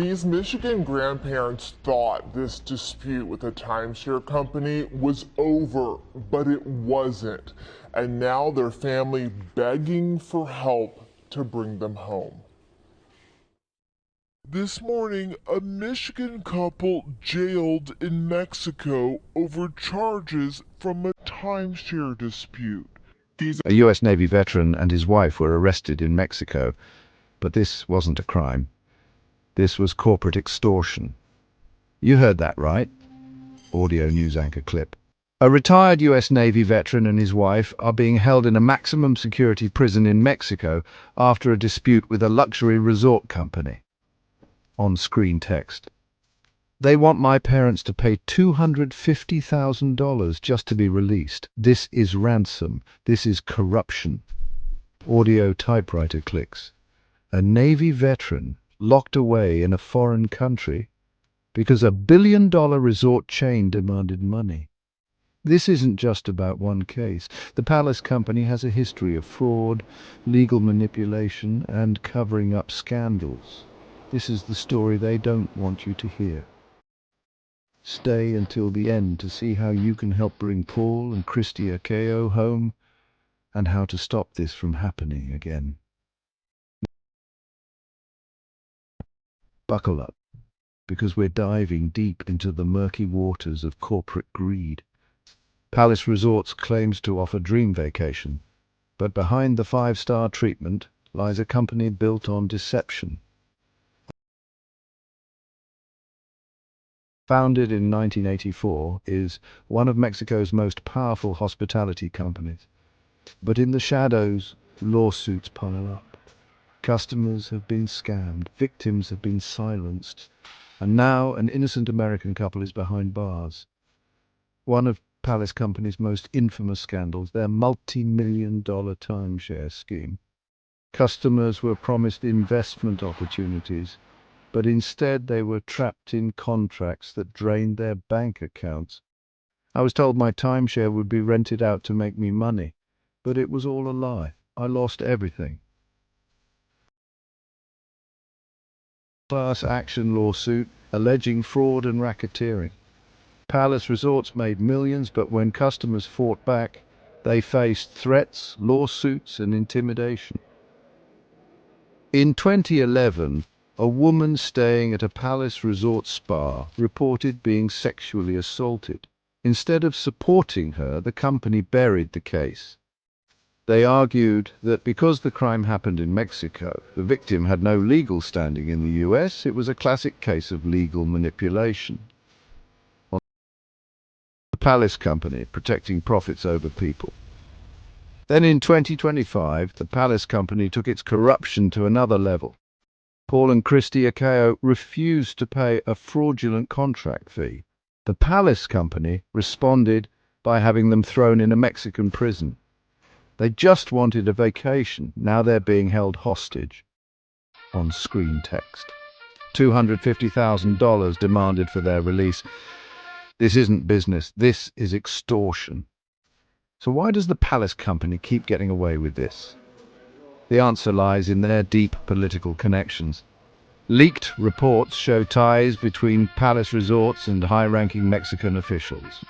These Michigan grandparents thought this dispute with the timeshare company was over, but it wasn't. And now their family begging for help to bring them home. This morning, a Michigan couple jailed in Mexico over charges from a timeshare dispute. A U.S. Navy veteran and his wife were arrested in Mexico, but this wasn't a crime. This was corporate extortion. You heard that right. Audio news anchor clip. A retired U.S. Navy veteran and his wife are being held in a maximum security prison in Mexico after a dispute with a luxury resort company. On-screen text. They want my parents to pay $250,000 just to be released. This is ransom. This is corruption. Audio typewriter clicks. A Navy veteran locked away in a foreign country because a billion-dollar resort chain demanded money. This isn't just about one case. The Palace Company has a history of fraud, legal manipulation, and covering up scandals. This is the story they don't want you to hear. Stay until the end to see how you can help bring Paul and Christy Ao home and how to stop this from happening again. Buckle up, because we're diving deep into the murky waters of corporate greed. Palace Resorts claims to offer dream vacation, but behind the five-star treatment lies a company built on deception. Founded in 1984, is one of Mexico's most powerful hospitality companies. But in the shadows, lawsuits pile up. Customers have been scammed, victims have been silenced, and now an innocent American couple is behind bars. One of Palace Company's most infamous scandals, their multi-million-dollar timeshare scheme. Customers were promised investment opportunities, but instead they were trapped in contracts that drained their bank accounts. I was told my timeshare would be rented out to make me money, but it was all a lie. I lost everything. Class action lawsuit alleging fraud and racketeering. Palace Resorts made millions, but when customers fought back, they faced threats, lawsuits, and intimidation. In 2011, a woman staying at a Palace Resort spa reported being sexually assaulted. Instead of supporting her, the company buried the case. They argued that because the crime happened in Mexico, the victim had no legal standing in the US. It was a classic case of legal manipulation. The Palace Company protecting profits over people. Then in 2025, the Palace Company took its corruption to another level. Paul and Christy Ao refused to pay a fraudulent contract fee. The Palace Company responded by having them thrown in a Mexican prison. They just wanted a vacation. Now they're being held hostage. On-screen text. $250,000 demanded for their release. This isn't business. This is extortion. So why does the Palace Company keep getting away with this? The answer lies in their deep political connections. Leaked reports show ties between Palace Resorts and high-ranking Mexican officials.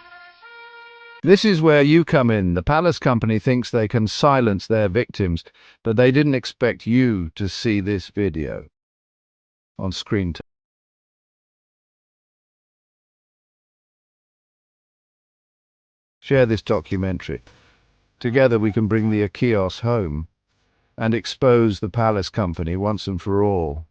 This is where you come in. The Palace Company thinks they can silence their victims, but they didn't expect you to see this video. On screen. Share this documentary. Together we can bring the Aquios home and expose the Palace Company once and for all.